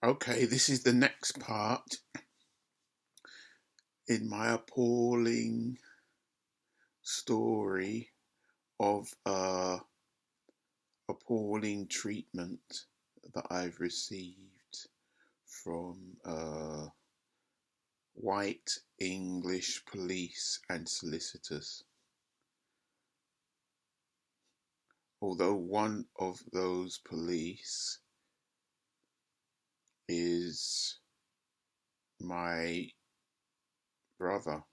Okay, this is the next part in my appalling story of appalling treatment that I've received from white English police and solicitors. Although one of those police is my brother,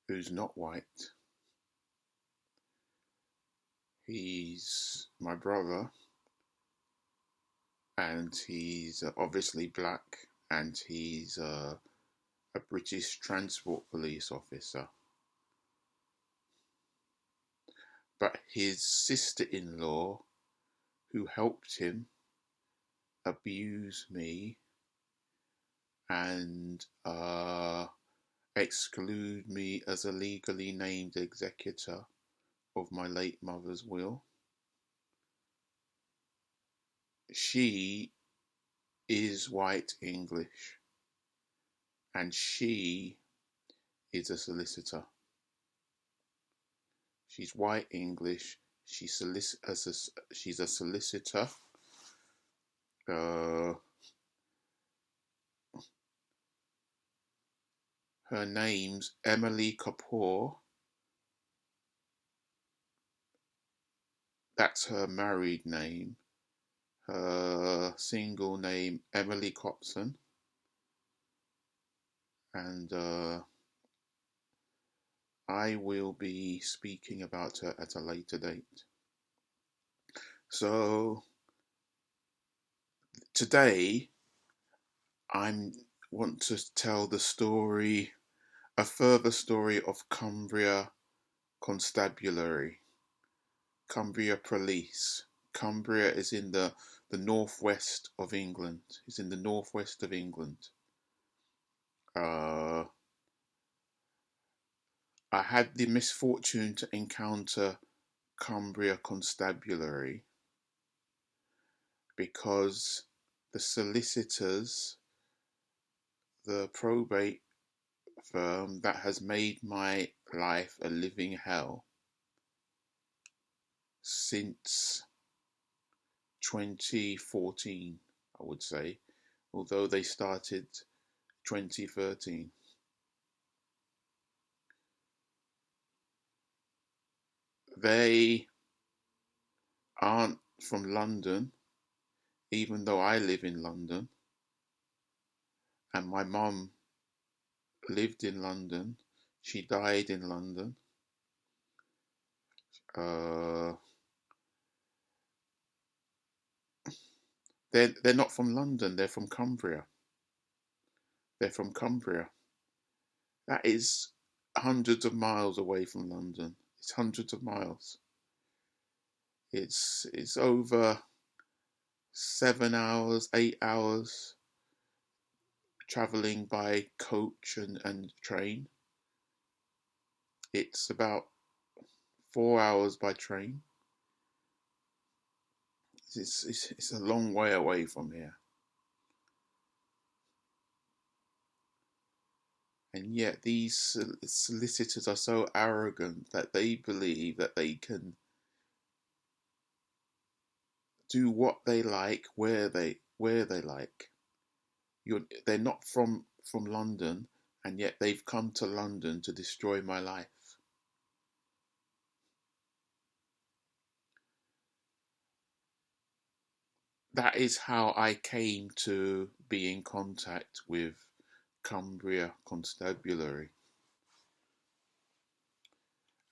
who's not white. He's my brother, and he's obviously black, and he's a British transport police officer. But his sister-in-law, who helped him, abused me and exclude me as a legally named executor of my late mother's will. She is white English, and she is a solicitor. She's white English. She's a solicitor. Her name's Emily Kapoor. That's her married name. Her single name, Emily Copson. And I will be speaking about her at a later date. So today I want to tell the story, a further story of Cumbria Constabulary, Cumbria Police. Cumbria is in the northwest of England. It's in the northwest of England. I had the misfortune to encounter Cumbria Constabulary because the solicitors, the probate firm that has made my life a living hell since 2014, I would say, although they started 2013. They aren't from London, even though I live in London, and my mum lived in London. She died in London. They're not from London. They're from Cumbria. They're from Cumbria. That is hundreds of miles away from London. It's hundreds of miles. It's over 7 hours, 8 hours traveling by coach and train. It's about 4 hours by train. It's a long way away from here. And yet these solicitors are so arrogant that they believe that they can do what they like, where they like. They're not from London, and yet they've come to London to destroy my life. That is how I came to be in contact with Cumbria Constabulary.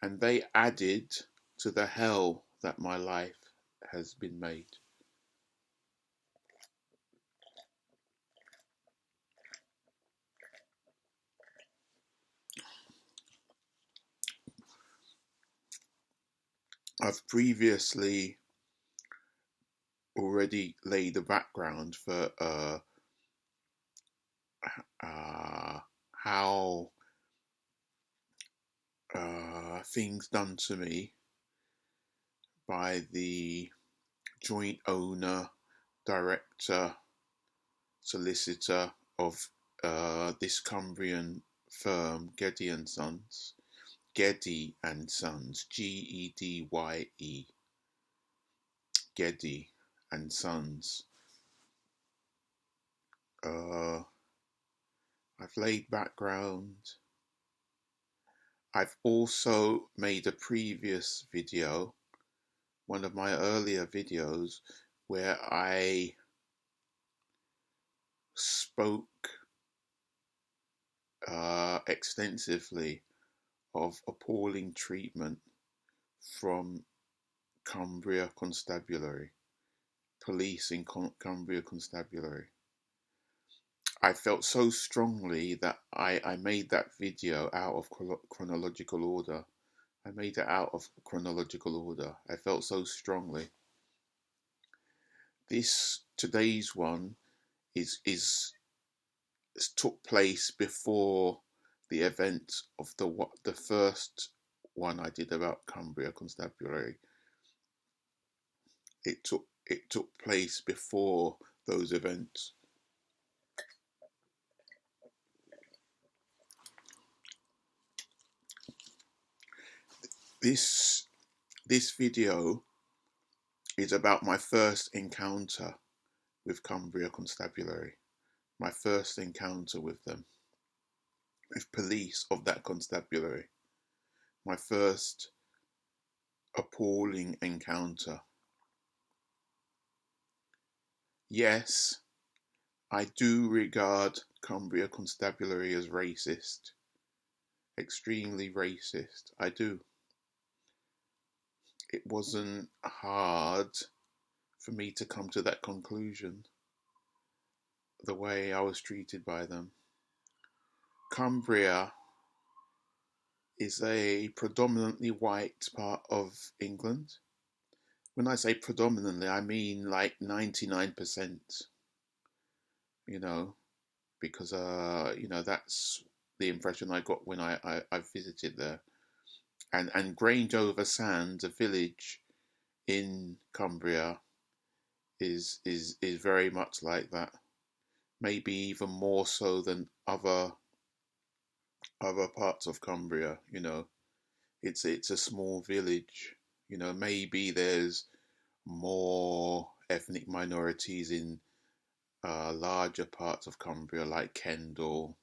And they added to the hell that my life has been made. I've previously already laid the background for how things done to me by the joint owner, director, solicitor of this Cumbrian firm, GEDYE and Sons. GEDYE and Sons, GEDYE, GEDYE and Sons. I've laid background. I've also made a previous video, one of my earlier videos, where I spoke extensively of appalling treatment from Cumbria Constabulary, police in Cumbria Constabulary. I felt so strongly that I made that video out of chronological order. I made it out of chronological order. I felt so strongly. Today's one took place before the event of the first one I did about Cumbria Constabulary. It took place before those events. This video is about my first encounter with Cumbria Constabulary, my first encounter with them, with police of that constabulary, my first appalling encounter. Yes, I do regard Cumbria Constabulary as racist, extremely racist. I do. It wasn't hard for me to come to that conclusion, the way I was treated by them. Cumbria is a predominantly white part of England. When I say predominantly, I mean like 99%, because, that's the impression I got when I visited there. And Grange-Over-Sands, a village in Cumbria, is very much like that. Maybe even more so than other parts of Cumbria. It's a small village. Maybe there's more ethnic minorities in larger parts of Cumbria, like Kendal,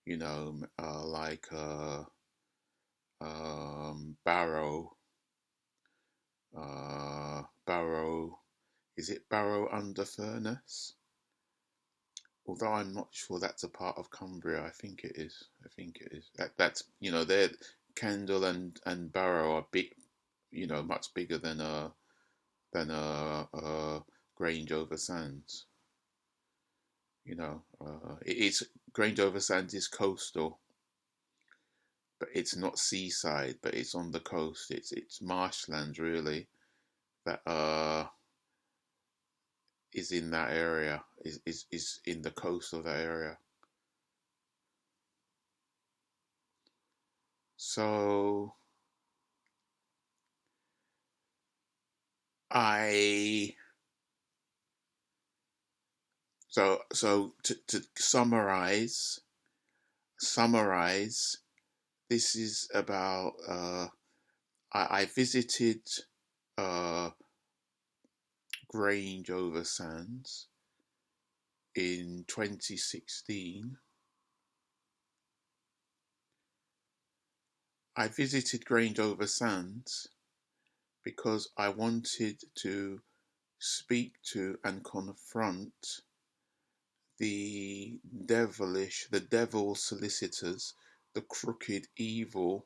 like Barrow. Barrow, is it Barrow under Furness? Although I'm not sure that's a part of Cumbria. I think it is. That's they're Kendal and Barrow are big, much bigger than Grange-Over-Sands. It's Grange-Over-Sands is coastal, but it's not seaside, but it's on the coast. It's marshlands really that is in that area, is in the coast of that area. So to summarize, this is about I visited Grange-Over-Sands in 2016. I visited Grange-Over-Sands because I wanted to speak to and confront the devil solicitors, the crooked, evil,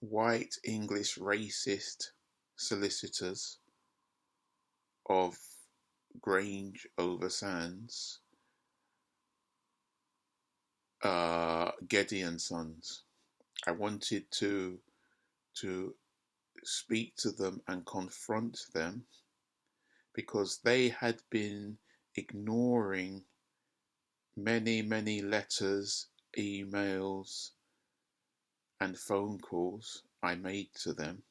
white English racist solicitors of Grange-Over-Sands, GEDYE and Sons. I wanted to speak to them and confront them because they had been ignoring many letters, emails, and phone calls I made to them,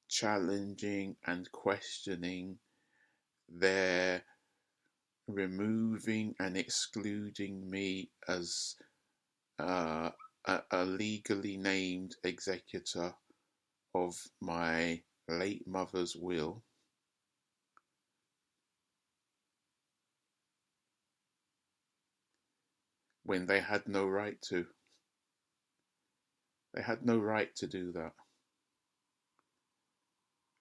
challenging and questioning they're removing and excluding me as a legally named executor of my late mother's will, when they had no right to. They had no right to do that.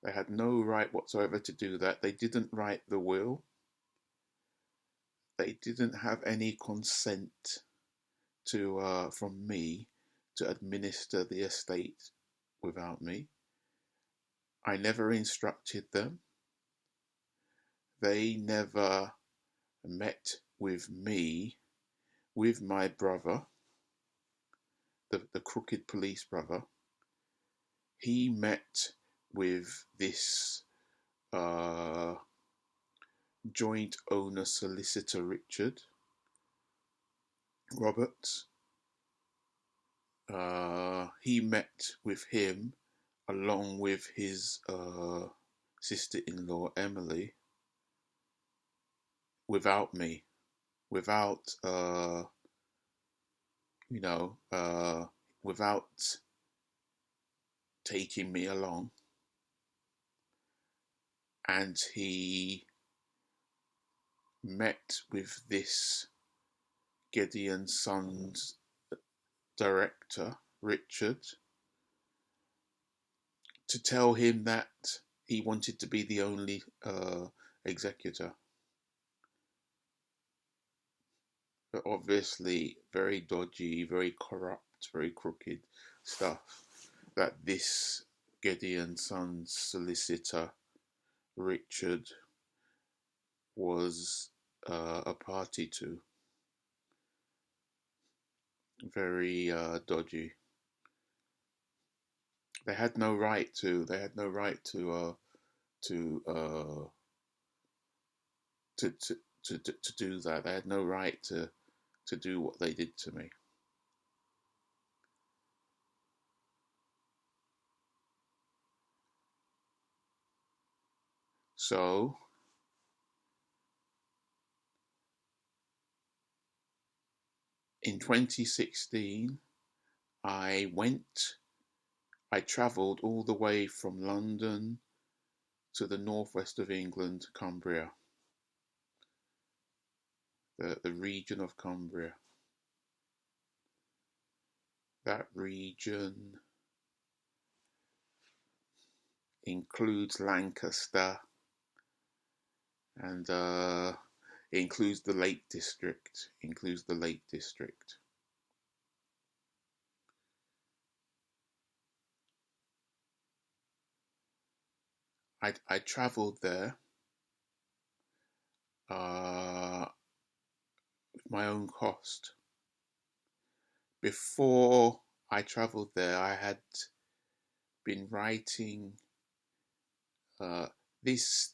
They had no right whatsoever to do that. They didn't write the will. They didn't have any consent to from me to administer the estate without me. I never instructed them. They never met with me, with my brother, the crooked police brother. He met with this joint owner solicitor, Richard Roberts. He met with him along with his sister-in-law, Emily, without me, without, without taking me along. And he met with this GEDYE and Sons director, Richard, to tell him that he wanted to be the only executor. But obviously very dodgy, very corrupt, very crooked stuff that this GEDYE and Sons solicitor, Richard, was a party to. Very dodgy. They had no right to. They had no right to do that. They had no right to do what they did to me. So in 2016, I travelled all the way from London to the northwest of England, Cumbria, the region of Cumbria. That region includes Lancaster, and it includes the Lake District. I travelled there at my own cost. Before I travelled there, I had been writing this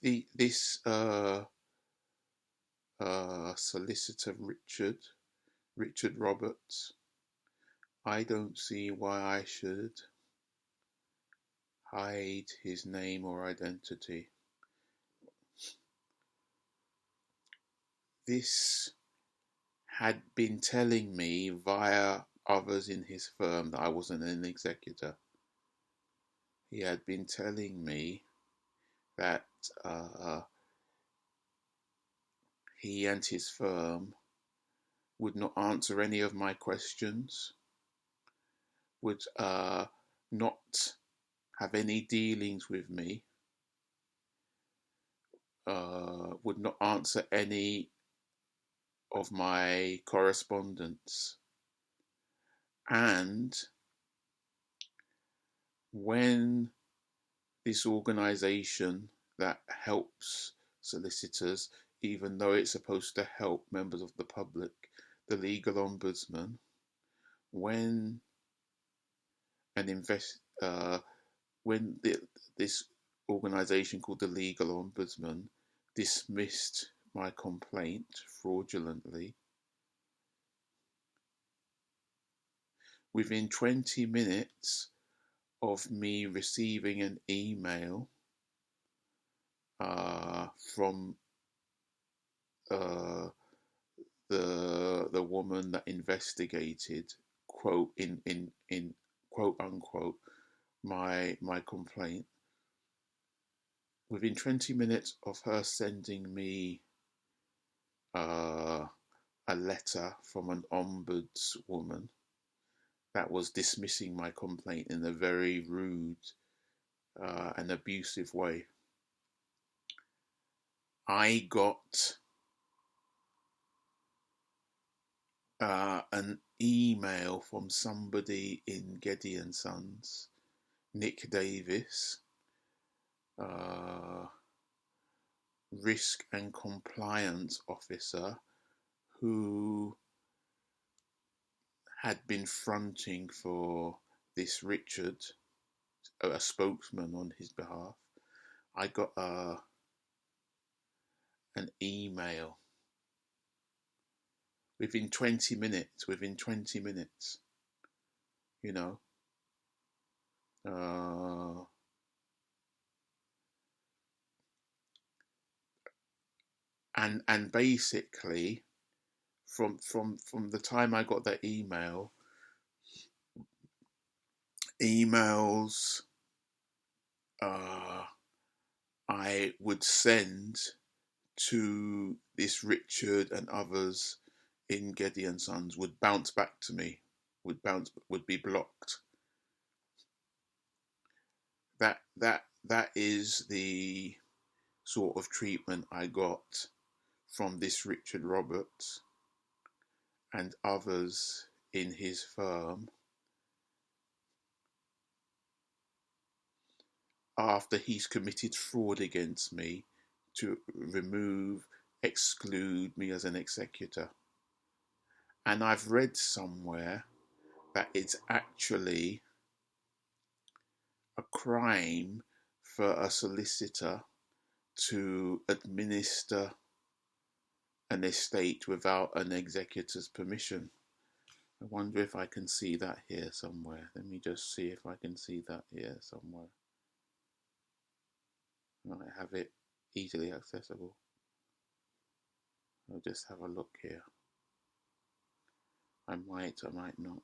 solicitor, Richard Roberts. I don't see why I should hide his name or identity. This had been telling me via others in his firm that I wasn't an executor. He had been telling me that he and his firm would not answer any of my questions, would not have any dealings with me, would not answer any of my correspondence. And when this organisation that helps solicitors, even though it's supposed to help members of the public, the Legal Ombudsman, when this organisation called the Legal Ombudsman dismissed my complaint fraudulently, within 20 minutes of me receiving an email from uh, the woman that investigated, quote, in quote unquote, my complaint. Within 20 minutes of her sending me uh, a letter from an ombudswoman that was dismissing my complaint in a very rude and abusive way, I got an email from somebody in GEDYE and Sons, Nick Davis, risk and compliance officer, who had been fronting for this Richard, a spokesman on his behalf. I got an email within 20 minutes, you know. And basically from the time I got that emails I would send to this Richard and others in GEDYE and Sons would bounce back to me, would be blocked. That is the sort of treatment I got from this Richard Roberts and others in his firm after he's committed fraud against me to exclude me as an executor. And I've read somewhere that it's actually a crime for a solicitor to administer an estate without an executor's permission. I wonder if I can see that here somewhere. Let me just see if I can see that here somewhere. I have it easily accessible. I'll just have a look here. I might not.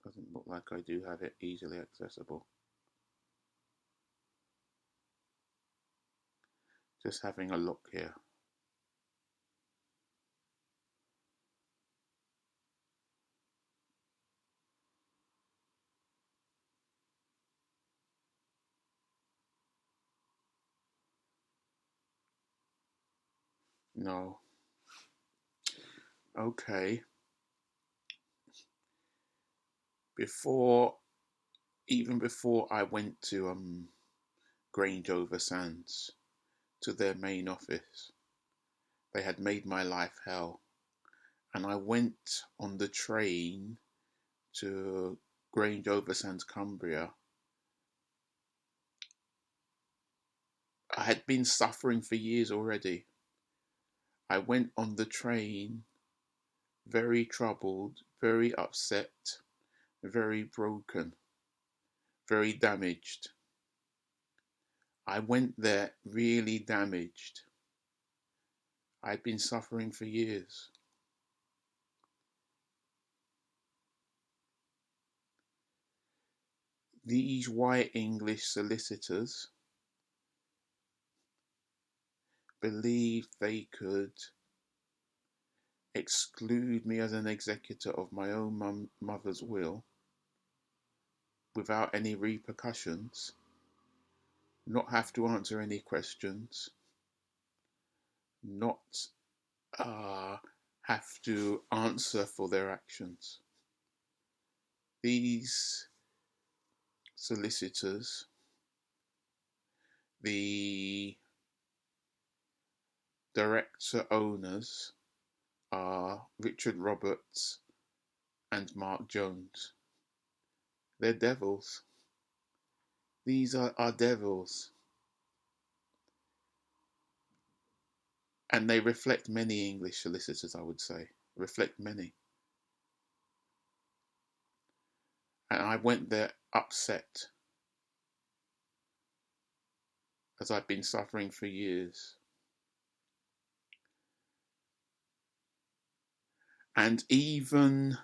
Doesn't look like I do have it easily accessible. Just having a look here. No. Okay. Even before I went to Grange-Over-Sands, to their main office, they had made my life hell. And I went on the train to Grange-Over-Sands, Cumbria. I had been suffering for years already. I went on the train very troubled, very upset, very broken, very damaged. I went there really damaged. I'd been suffering for years. These white English solicitors believed they could exclude me as an executor of my own mother's will without any repercussions, not have to answer any questions, not have to answer for their actions. These solicitors, the director owners, are Richard Roberts and Mark Jones. They're devils. These are devils. And they reflect many English solicitors, I would say. Reflect many. And I went there upset. as I've been suffering for years. And even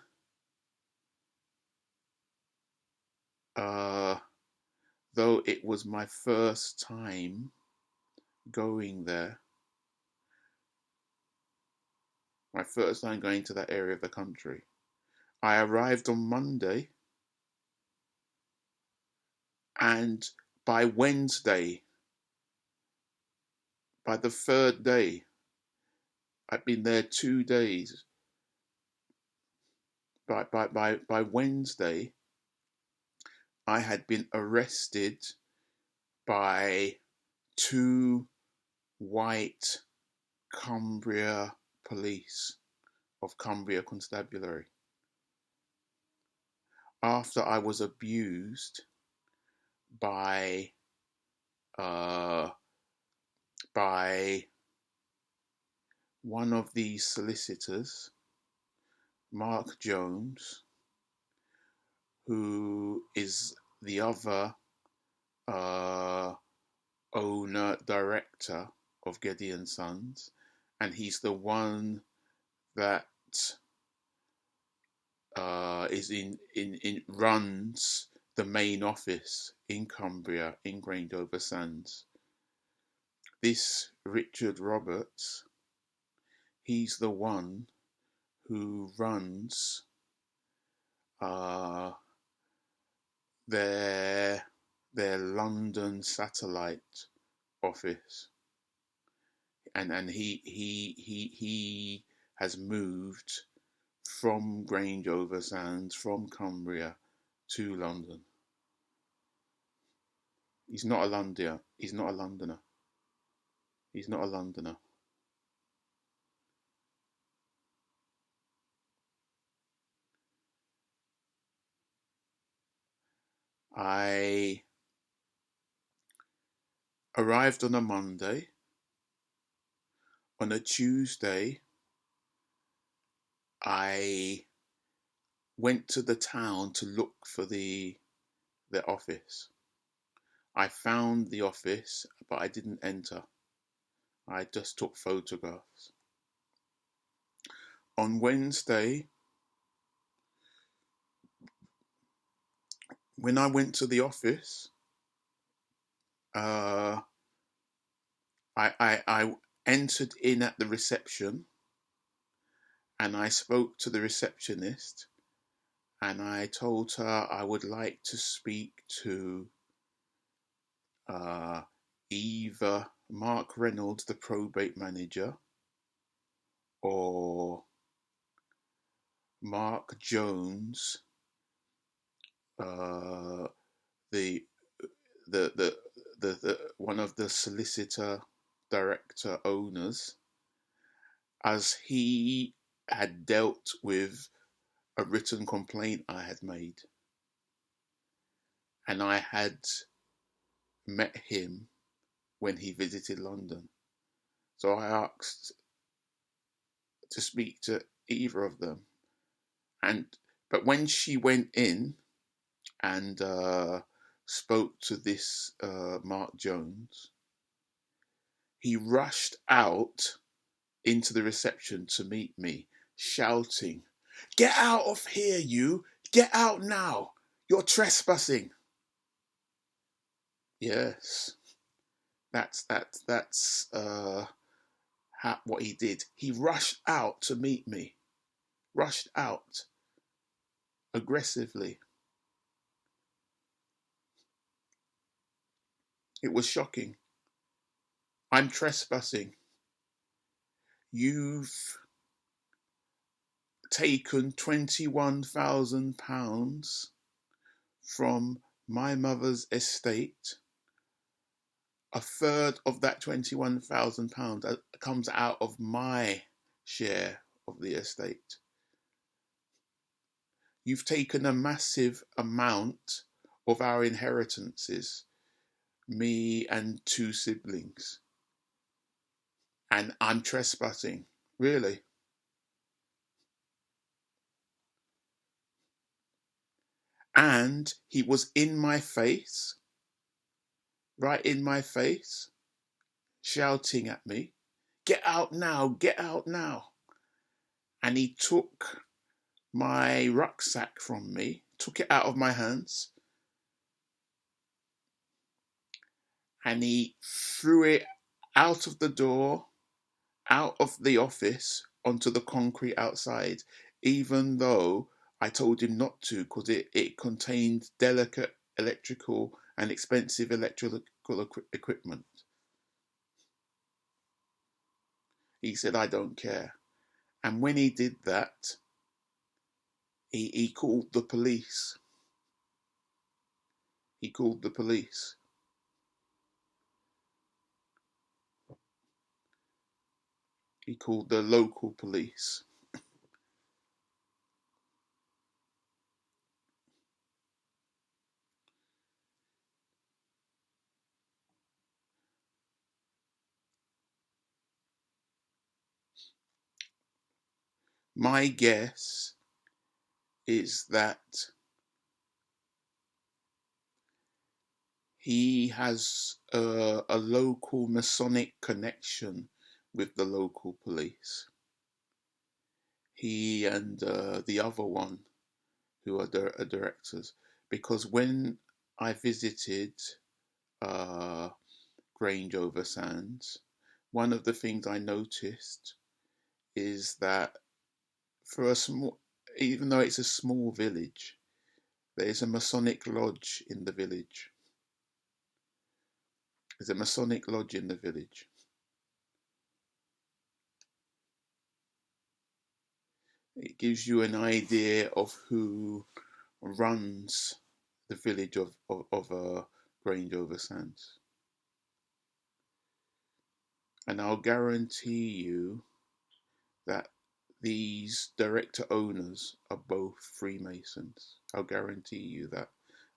though it was my first time going there, my first time going to that area of the country, I arrived on Monday, and by Wednesday, by the third day, I'd been there 2 days. By Wednesday, I had been arrested by 2 white Cumbria Police of Cumbria Constabulary after I was abused by one of the solicitors, Mark Jones, who is the other owner director of GEDYE and Sons, and he's the one that runs the main office in Cumbria in GRANGE-OVER-SANDS. This Richard Roberts, he's the one who runs their London satellite office, and he has moved from GRANGE-OVER-SANDS, from Cumbria to London. He's not a Londoner. He's not a Londoner. He's not a Londoner. I arrived on a Monday. On a Tuesday, I went to the town to look for the office. I found the office, but I didn't enter. I just took photographs. On Wednesday, when I went to the office, I entered in at the reception, and I spoke to the receptionist, and I told her I would like to speak to either Mark Reynolds, the probate manager, or Mark Jones, the one of the solicitor director owners, as he had dealt with a written complaint I had made, and I had met him when he visited London. So I asked to speak to either of them, but when she went in and spoke to this Mark Jones, he rushed out into the reception to meet me, shouting, "Get out of here, you! Get out now! You're trespassing!" Yes, that's what he did. He rushed out to meet me, rushed out aggressively. It was shocking. I'm trespassing. You've taken £21,000 from my mother's estate. A third of that £21,000 comes out of my share of the estate. You've taken a massive amount of our inheritances, me and 2 siblings, and I'm trespassing. Really? And he was in my face, right in my face, shouting at me, "Get out now, get out now." And he took my rucksack from me, took it out of my hands, and he threw it out of the door, out of the office, onto the concrete outside, even though I told him not to, because it contained delicate electrical and expensive electrical equipment. He said, "I don't care." And when he did that, he called the police. He called the police. He called the local police. My guess is that he has a local Masonic connection with the local police. He and the other one, who are directors, because when I visited Grange-Over-Sands, one of the things I noticed is that for a small, even though it's a small village, there's a Masonic lodge in the village. There's a Masonic lodge in the village. It gives you an idea of who runs the village of Grange-Over-Sands. And I'll guarantee you that these director owners are both Freemasons. I'll guarantee you that.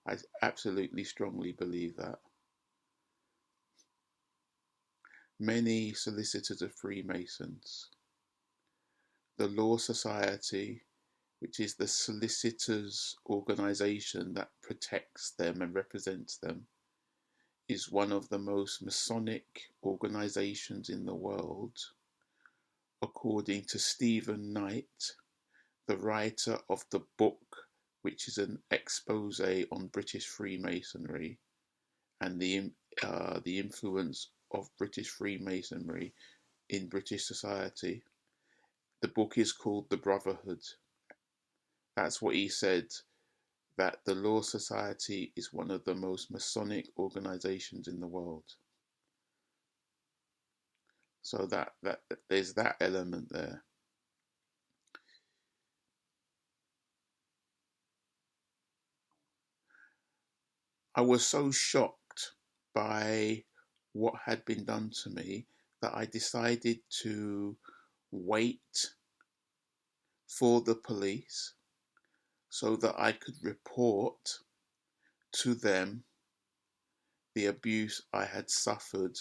I absolutely strongly believe that. Many solicitors are Freemasons. The Law Society, which is the solicitors' organisation that protects them and represents them, is one of the most Masonic organisations in the world, according to Stephen Knight, the writer of the book, which is an expose on British Freemasonry and the influence of British Freemasonry in British society. The book is called The Brotherhood. That's what he said, that the Law Society is one of the most Masonic organisations in the world. So that there's that element there. I was so shocked by what had been done to me that I decided to wait for the police so that I could report to them the abuse I had suffered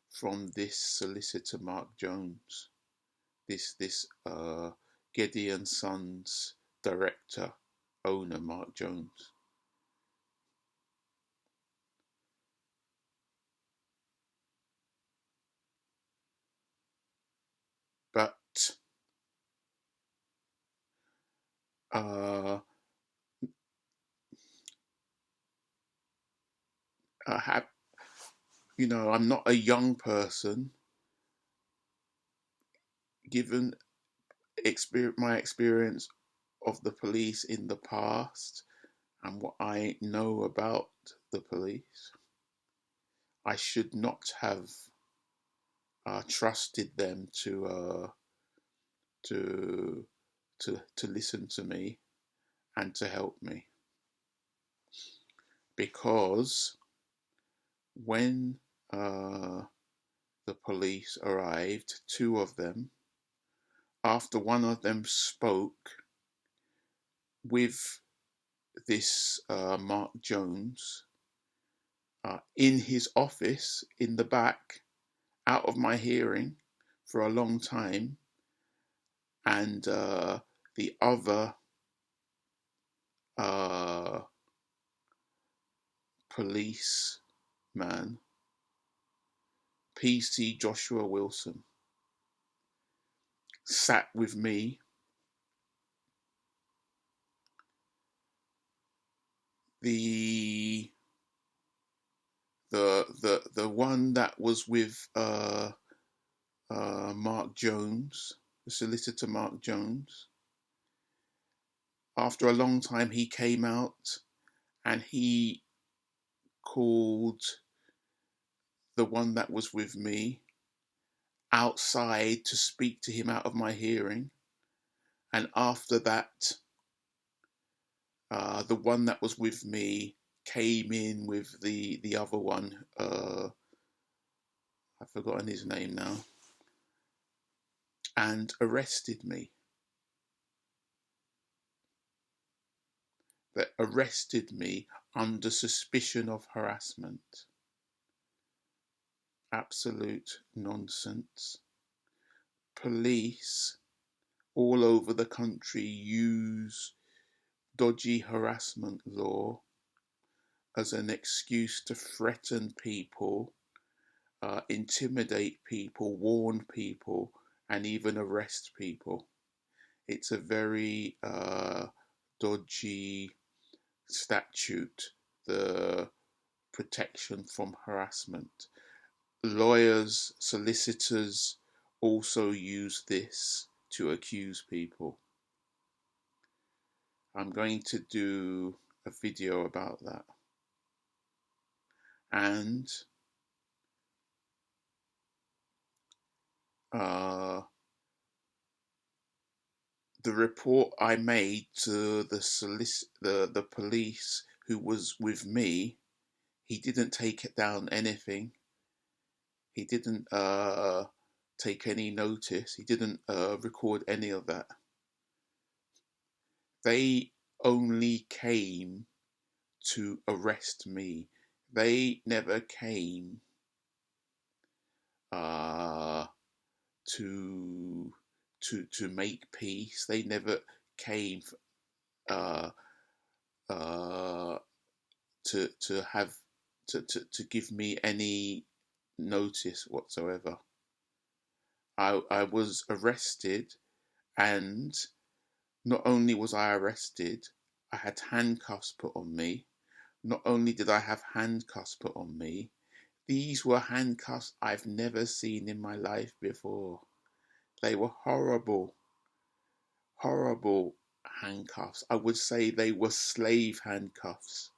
from this solicitor, Mark Jones, this GEDYE and Sons director, owner, Mark Jones. But I have, I'm not a young person. Given my experience of the police in the past and what I know about the police, I should not have trusted them to listen to me and to help me, because when the police arrived, two of them, after one of them spoke with this Mark Jones in his office in the back, out of my hearing for a long time, and the other policeman PC Joshua Wilson sat with me. The one that was with Mark Jones, the solicitor Mark Jones. After a long time, he came out and he called the one that was with me outside to speak to him out of my hearing. And after that, the one that was with me came in with the other one. I've forgotten his name now. And arrested me. That arrested me under suspicion of harassment. Absolute nonsense. Police all over the country use dodgy harassment law as an excuse to threaten people, intimidate people, warn people, and even arrest people. It's a very dodgy statute, the protection from harassment. Lawyers, solicitors also use this to accuse people. I'm going to do a video about that. And the report I made to the police who was with me, he didn't take it down anything. He didn't take any notice. He didn't record any of that. They only came to arrest me. They never came to make peace. They never came to give me any notice whatsoever. I was arrested, and not only was I arrested, I had handcuffs put on me. Not only did I have handcuffs put on me, these were handcuffs I've never seen in my life before. They were horrible, horrible handcuffs. I would say they were slave handcuffs,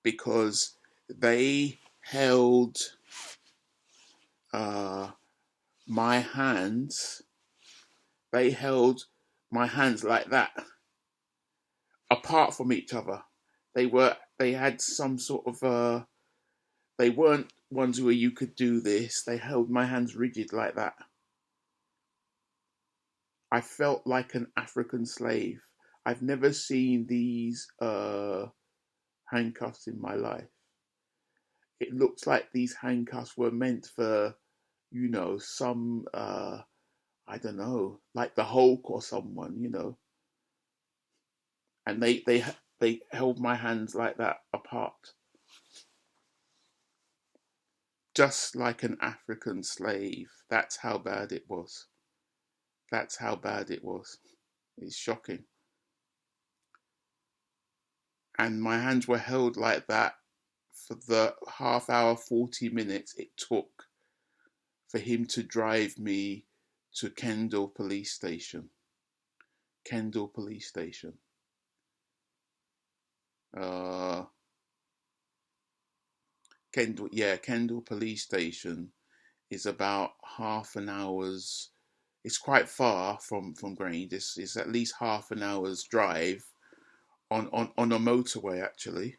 because they held my hands. They held my hands like that, apart from each other. They had some sort of they weren't ones where you could do this. They held my hands rigid like that. I felt like an African slave. I've never seen these handcuffs in my life. It looks like these handcuffs were meant for, you know, some I don't know, like the Hulk or someone, you know. And they held my hands like that apart, just like an African slave. That's how bad it was. That's how bad it was. It's shocking. And my hands were held like that for the half hour, 40 minutes it took for him to drive me to Kendal Police Station. Kendal Police Station. Kendal Police Station is about half an hour's. It's quite far from Grange. It's at least half an hour's drive on a motorway, actually,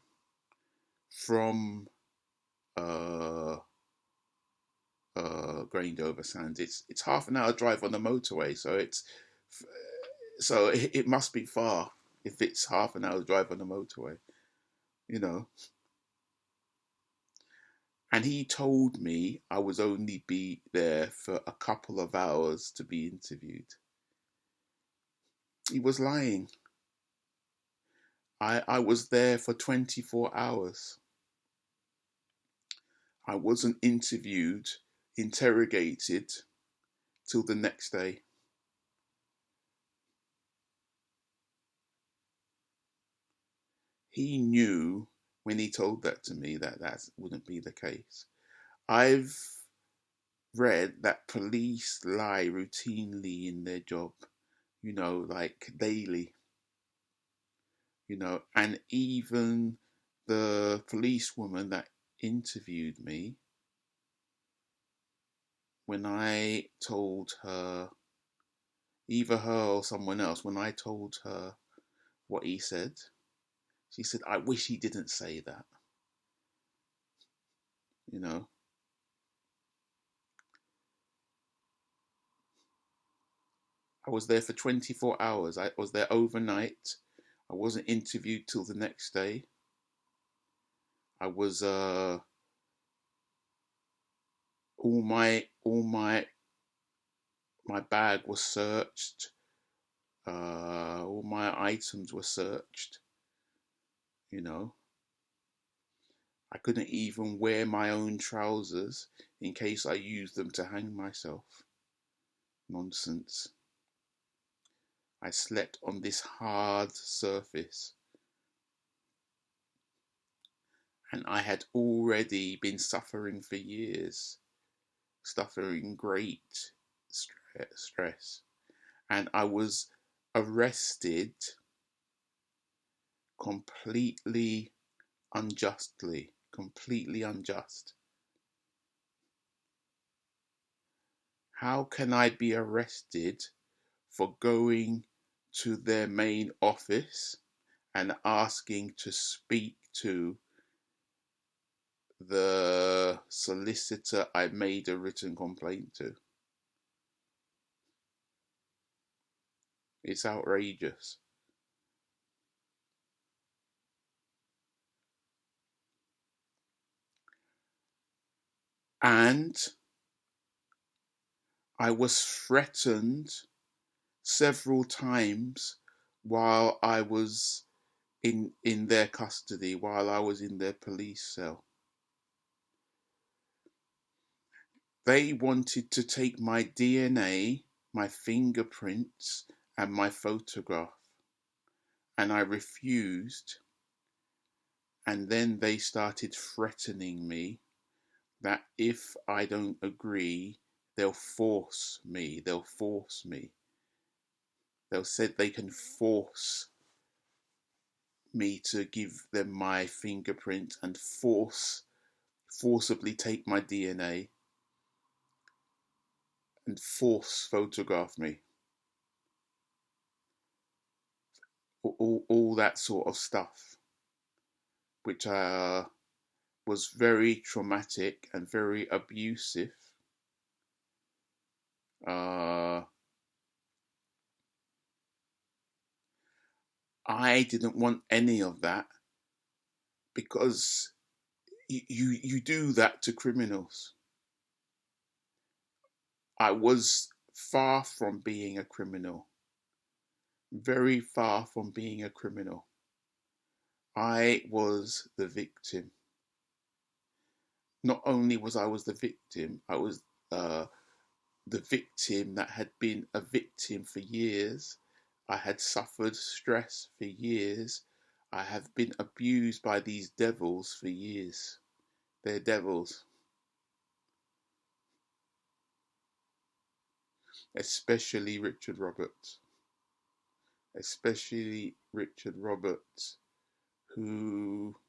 from Grange-Over-Sands. It's half an hour drive on the motorway, so it must be far if it's half an hour drive on the motorway, you know. And he told me I was only be there for a couple of hours to be interviewed. He was lying. I was there for 24 hours. I wasn't interrogated till the next day. He knew when he told that to me that wouldn't be the case. I've read that police lie routinely in their job, like daily, and even the policewoman that interviewed me, when I told her, either her or someone else, when I told her what he said, she said, I wish he didn't say that. I was there for 24 hours. I was there overnight. I wasn't interviewed till the next day. I was all my bag was searched. All my items were searched. I couldn't even wear my own trousers in case I used them to hang myself. Nonsense. I slept on this hard surface, and I had already been suffering for years, suffering great stress, and I was arrested completely unjustly, completely unjust. How can I be arrested for going to their main office and asking to speak to the solicitor I made a written complaint to? It's outrageous. And I was threatened several times while I was in their custody, while I was in their police cell. They wanted to take my DNA, my fingerprints, and my photograph, and I refused. And then they started threatening me that if I don't agree, they'll force me. They'll say they can force me to give them my fingerprint and forcibly take my DNA and force photograph me. All that sort of stuff, which was very traumatic and very abusive. I didn't want any of that, because you do that to criminals. I was far from being a criminal, very far from being a criminal. I was the victim. Not only was I the victim, I was the victim that had been a victim for years. I had suffered stress for years. I have been abused by these devils for years. They're devils. Especially Richard Roberts. Especially Richard Roberts, who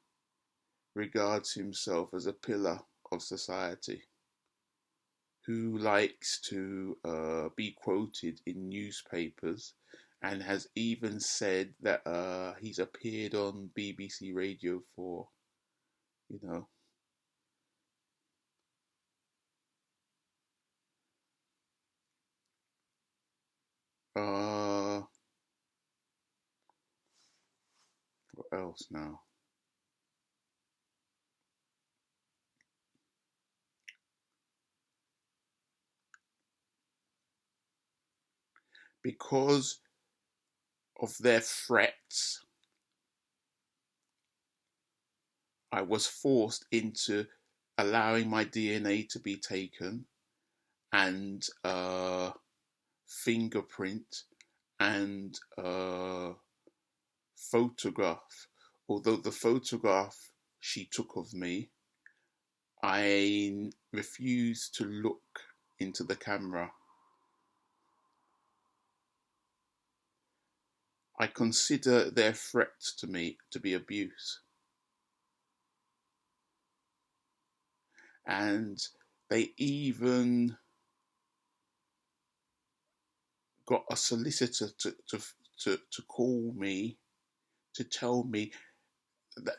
regards himself as a pillar of society, who likes to be quoted in newspapers, and has even said that he's appeared on BBC Radio 4, what else now? Because of their threats, I was forced into allowing my DNA to be taken, and fingerprint, and photograph. Although the photograph she took of me, I refused to look into the camera. I consider their threat to me to be abuse. And they even got a solicitor to call me to tell me that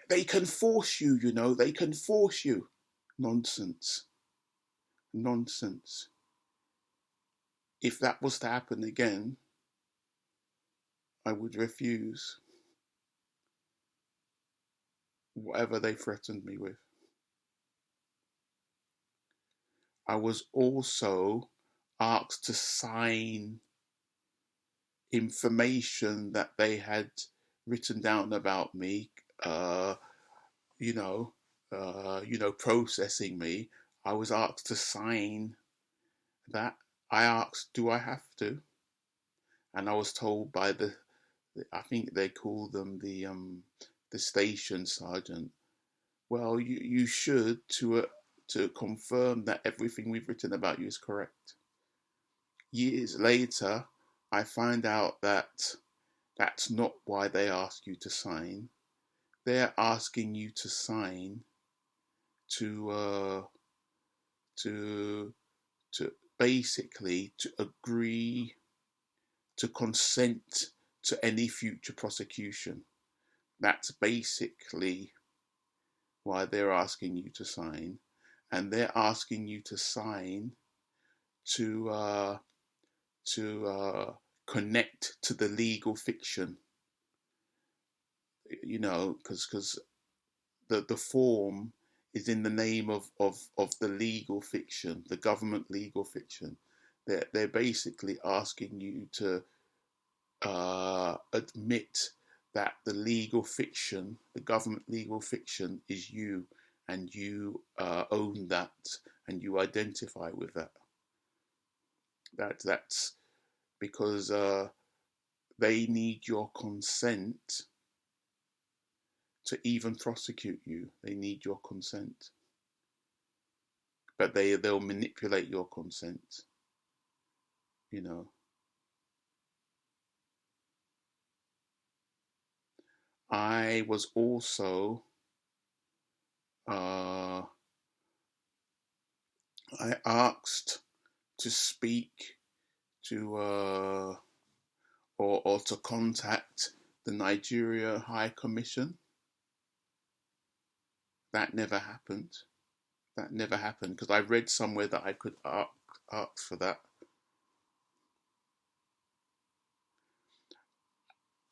they can force you, you know, they can force you. Nonsense. Nonsense. If that was to happen again, I would refuse whatever they threatened me with. I was also asked to sign information that they had written down about me, processing me. I was asked to sign that. I asked, do I have to? And I was told by I think they call them the station sergeant. Well, you should to confirm that everything we've written about you is correct. Years later, I find out that that's not why they ask you to sign. They're asking you to sign to basically to agree to consent to any future prosecution. That's basically why they're asking you to sign, and they're asking you to sign to connect to the legal fiction. You know, because the form is in the name of the legal fiction, the government legal fiction. They're basically asking you to admit that the legal fiction, the government legal fiction, is you, and you own that, and you identify with that. That's because they need your consent to even prosecute you. They need your consent, but they'll manipulate your consent. You know. I was also I asked to speak to or to contact the Nigeria High Commission. That never happened. That never happened because I read somewhere that I could ask for that.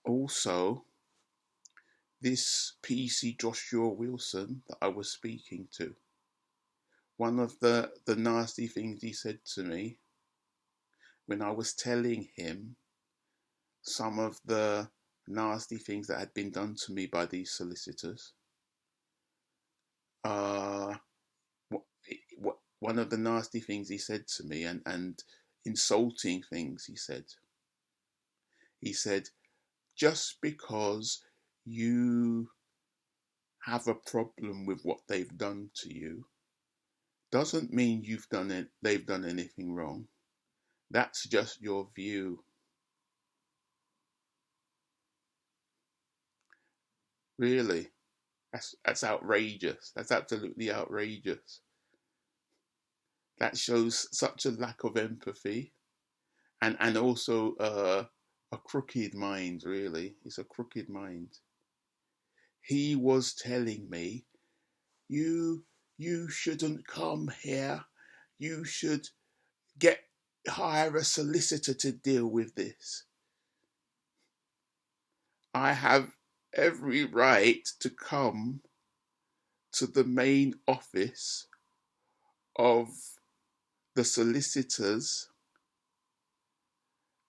Also, this PC Joshua Wilson that I was speaking to, one of the nasty things he said to me when I was telling him some of the nasty things that had been done to me by these solicitors, one of the nasty things he said to me, and insulting things he said, just because you have a problem with what they've done to you doesn't mean they've done anything wrong. That's just your view. Really? That's outrageous. That's absolutely outrageous. That shows such a lack of empathy, and also a crooked mind. Really, it's a crooked mind. He was telling me, you shouldn't come here. You should hire a solicitor to deal with this. I have every right to come to the main office of the solicitors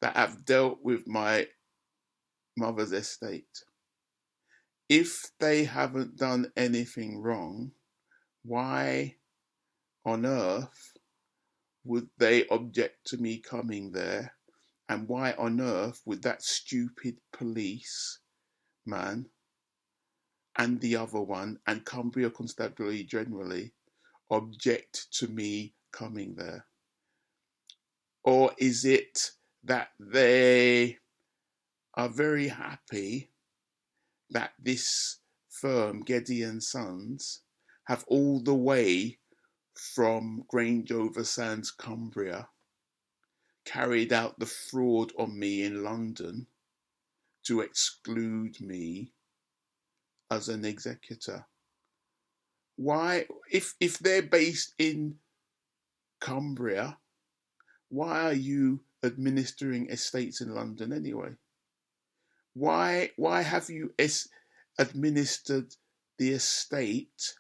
that have dealt with my mother's estate. If they haven't done anything wrong, why on earth would they object to me coming there? And why on earth would that stupid police man and the other one and Cumbria Constabulary generally object to me coming there? Or is it that they are very happy that this firm, GEDYE and Sons, have all the way from Grange-Over-Sands, Cumbria, carried out the fraud on me in London to exclude me as an executor? Why, if they're based in Cumbria, why are you administering estates in London anyway? Why have you administered the estate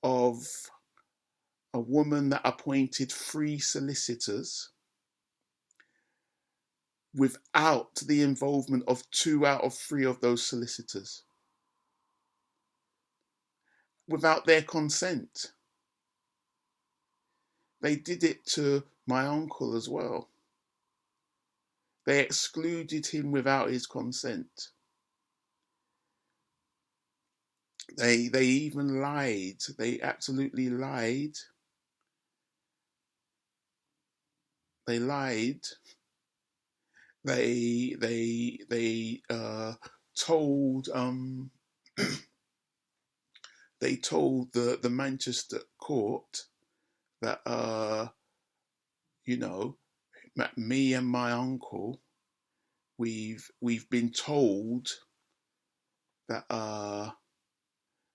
of a woman that appointed 3 solicitors without the involvement of 2 out of 3 of those solicitors, without their consent? They did it to my uncle as well. They excluded him without his consent. They even lied. They absolutely lied. They lied. They told they told the Manchester court that you know, me and my uncle, we've been told that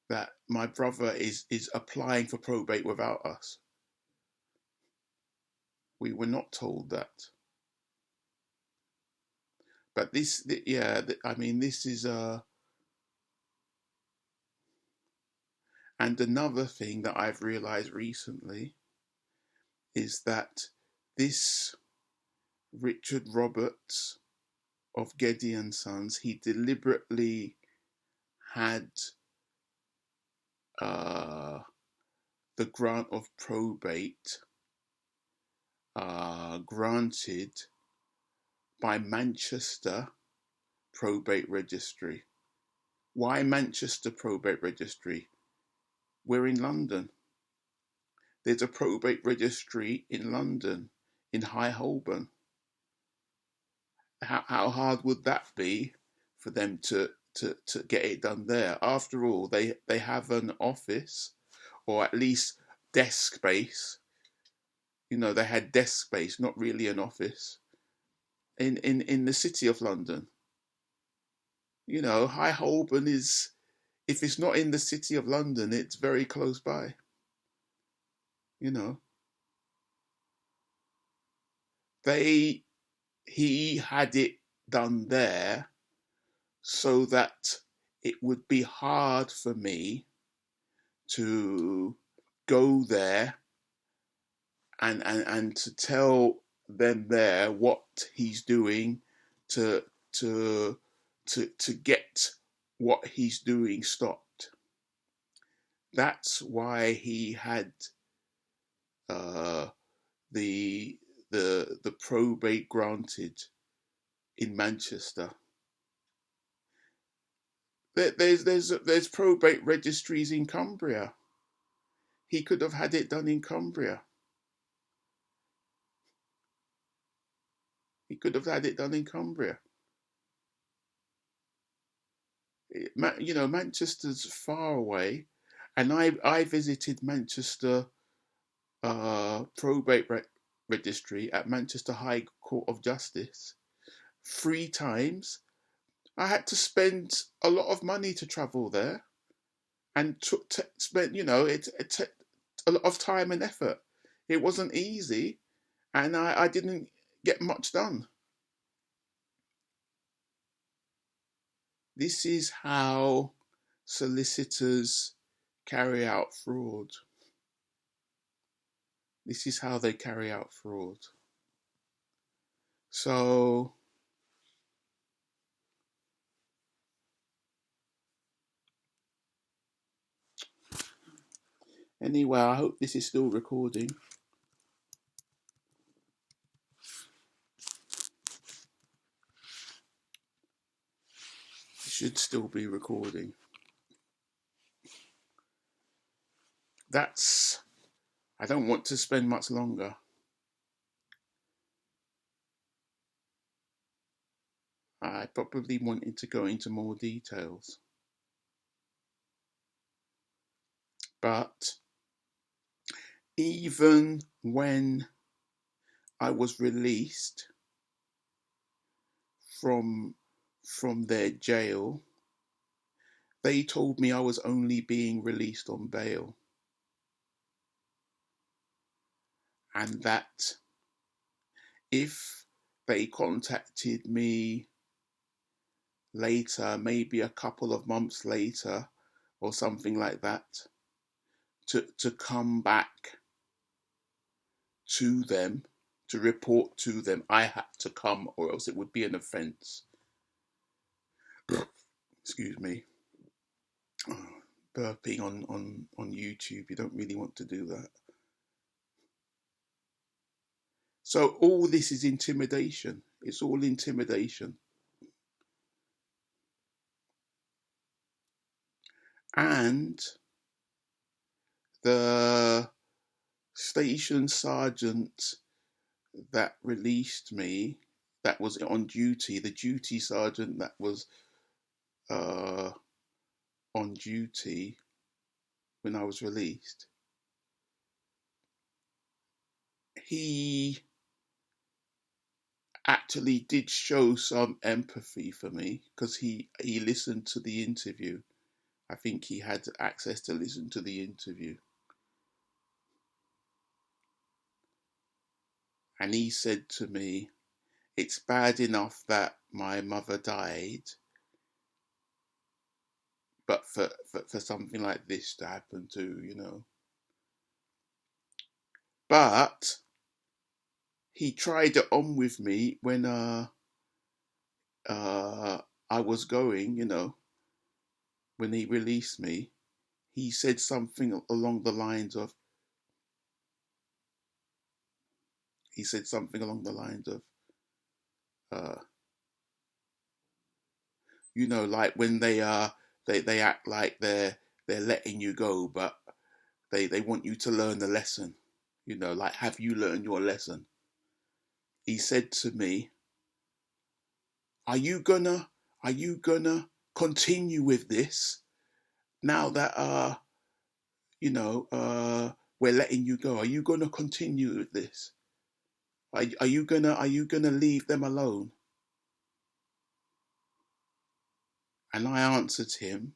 that my brother is applying for probate without us. We were not told that. But this, yeah, I mean, this is and another thing that I've realized recently is that this Richard Roberts of GEDYE and Sons, he deliberately had the grant of probate granted by Manchester Probate Registry. Why Manchester Probate Registry? We're in London. There's a probate registry in London, in High Holborn. How hard would that be for them to get it done there? After all, they have an office, or at least desk space. You know, they had desk space, not really an office, in the city of London. You know, High Holborn is, if it's not in the city of London, it's very close by. You know, he had it done there so that it would be hard for me to go there and to tell them there what he's doing to get what he's doing stopped. That's why he had the probate granted in Manchester. There's probate registries in Cumbria. He could have had it done in Cumbria. He could have had it done in Cumbria. You know, Manchester's far away, and I visited Manchester probate registry at Manchester High Court of Justice 3 times. I had to spend a lot of money to travel there, and to spend, you know, it took a lot of time and effort. It wasn't easy, and I didn't get much done. This is how solicitors carry out fraud. This is how they carry out fraud. So Anyway, I hope this is still recording. It should still be recording. I don't want to spend much longer. I probably wanted to go into more details. But even when I was released from their jail, they told me I was only being released on bail, and that if they contacted me later, maybe a couple of months later or something like that, to come back to them, to report to them, I had to come, or else it would be an offence. Excuse me. Burping on YouTube, you don't really want to do that. So all this is intimidation. It's all intimidation. And the station sergeant that released me, that was on duty, the duty sergeant that was on duty when I was released, he actually did show some empathy for me, because he listened to the interview. I think he had access to listen to the interview. And he said to me, it's bad enough that my mother died, but for something like this to happen too, you know. But he tried it on with me when I was going, you know, when he released me. He said something along the lines of, you know, like when they act like they're letting you go, but they want you to learn the lesson, you know, like, have you learned your lesson? He said to me, are you gonna continue with this now that you know, we're letting you go? Are you gonna continue with this? Are you gonna leave them alone? And I answered him,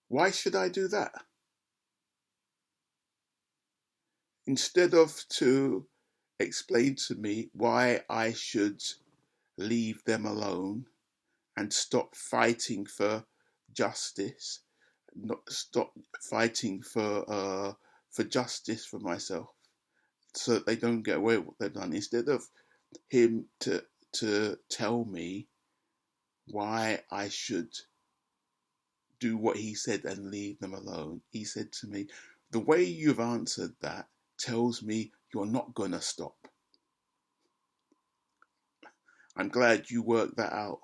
why should I do that? Instead of to explain to me why I should leave them alone and stop fighting for justice, not stop fighting for justice for myself, so that they don't get away with what they've done. Instead of him to tell me why I should do what he said and leave them alone, he said to me, the way you've answered that tells me you're not gonna stop. I'm glad you worked that out.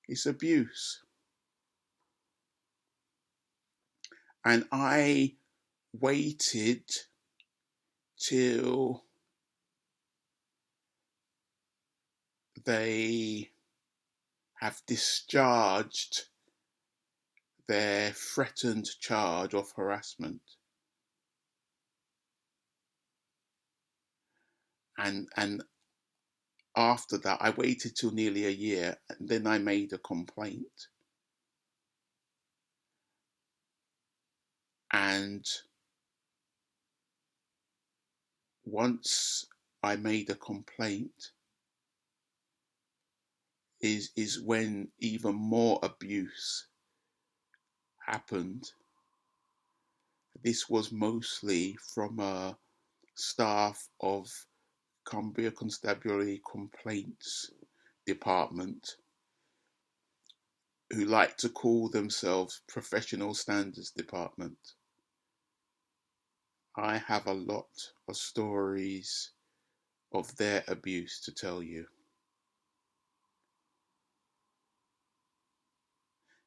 It's abuse. And I waited till they have discharged their threatened charge of harassment. And after that, I waited till nearly a year, and then I made a complaint. And once I made a complaint is when even more abuse happened. This was mostly from staff of Cumbria Constabulary complaints department who like to call themselves professional standards department. I have a lot of stories of their abuse to tell you.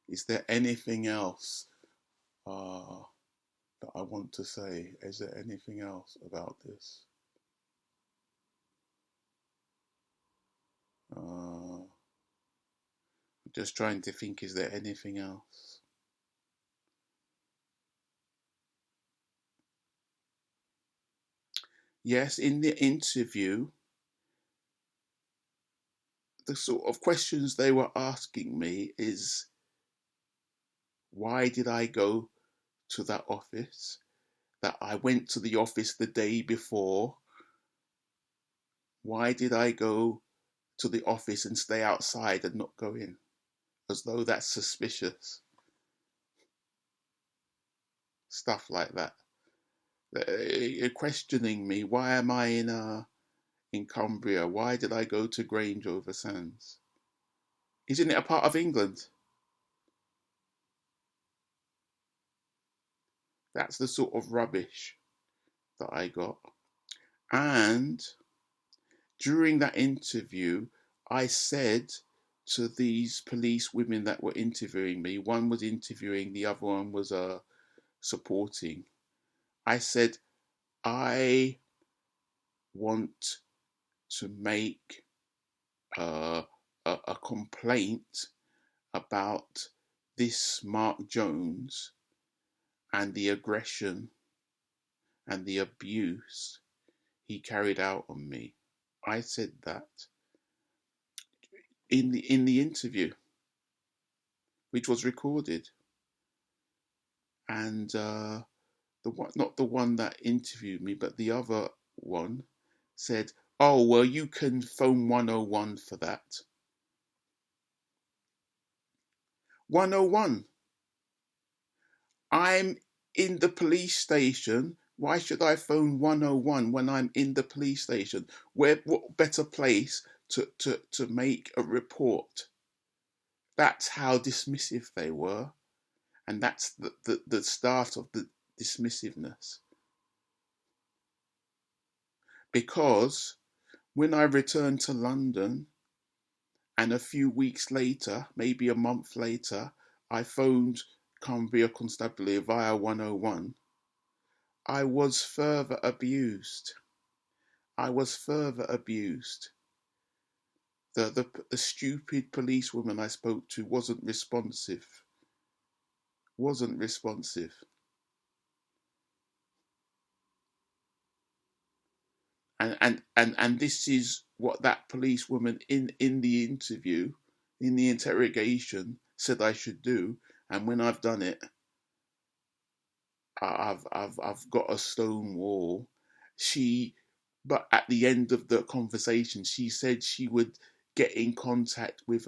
Is there anything else that I want to say? Is there anything else about this? Just trying to think, is there anything else? Yes, in the interview, the sort of questions they were asking me is, why did I go to that office? That I went to the office the day before. Why did I go to the office and stay outside and not go in? As though that's suspicious. Stuff like that. They're questioning me. Why am I in Cumbria? Why did I go to Grange-Over-Sands? Isn't it a part of England? That's the sort of rubbish that I got. And during that interview, I said to these police women that were interviewing me, one was interviewing, the other one was supporting. I said, I want to make a complaint about this Mark Jones and the aggression and the abuse he carried out on me. I said that in the interview, which was recorded, and not the one that interviewed me, but the other one said, "Oh, well, you can phone 101 for that." 101. I'm in the police station. Why should I phone 101 when I'm in the police station? What better place to make a report? That's how dismissive they were. And that's the start of the dismissiveness. Because when I returned to London, and a few weeks later, maybe a month later, I phoned Cumbria Constabulary via 101, I was further abused. I was further abused. The stupid policewoman I spoke to wasn't responsive. Wasn't responsive. And this is what that policewoman in the interview, in the interrogation, said I should do. And when I've done it, I've got a stone wall. But at the end of the conversation, she said she would get in contact with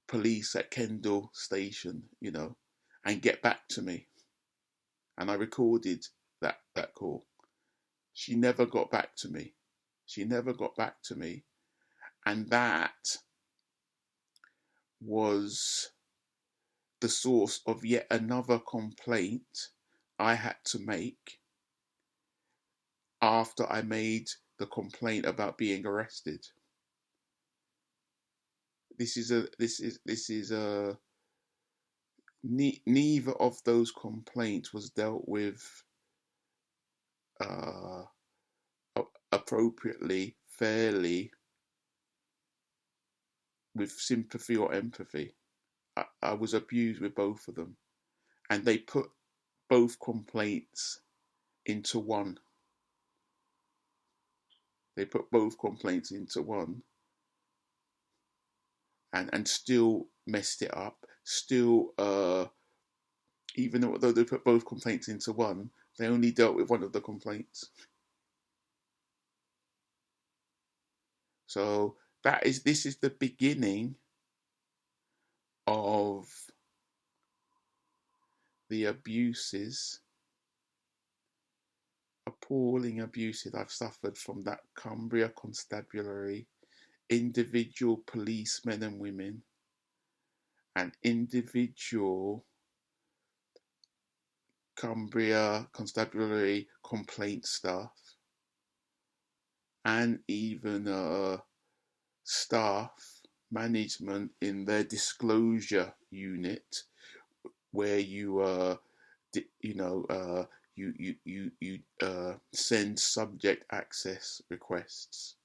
police at Kendal Station, and get back to me. And I recorded that call. She never got back to me. She never got back to me. And that was the source of yet another complaint I had to make after I made the complaint about being arrested. Neither of those complaints was dealt with appropriately, fairly, with sympathy or empathy. I was abused with both of them, and they put both complaints into one. They put both complaints into one, and still messed it up. Still, even though they put both complaints into one, they only dealt with one of the complaints. So this is the beginning of the abuses, appalling abuses I've suffered from that Cumbria Constabulary individual policemen and women, and individual Cumbria Constabulary complaint staff, and even staff management in their disclosure unit, where you you send subject access requests.